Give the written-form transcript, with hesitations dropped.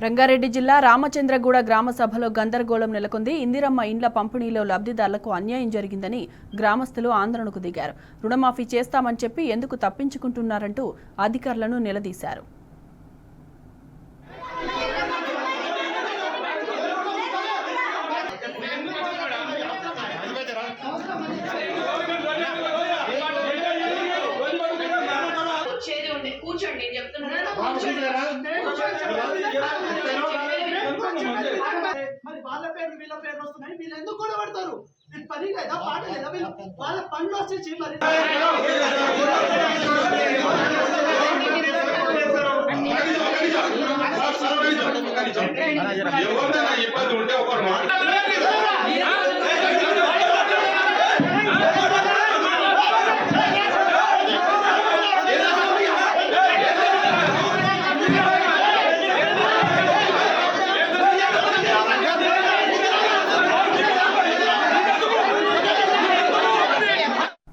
రంగారెడ్డి జిల్లా రామచంద్రగూడ గ్రామ సభలో గందరగోళం నెలకొంది. ఇందిరమ్మ ఇండ్ల పంపిణీలో లబ్ధిదారులకు అన్యాయం జరిగిందని గ్రామస్తులు ఆందోళనకు దిగారు. రుణమాఫీ చేస్తామని చెప్పి ఎందుకు తప్పించుకుంటున్నారంటూ అధికారులను నిలదీశారు. కూర్చోండి మరి వాళ్ళ పేరు వీళ్ళ పేరు వస్తున్నాయి. వీళ్ళు ఎందుకు కూడా పడతారు? వీళ్ళు పని లేదా పాట లేదా? వీళ్ళు వాళ్ళ పనులు వచ్చేసి మరి ఇబ్బంది ఉంటే ఒక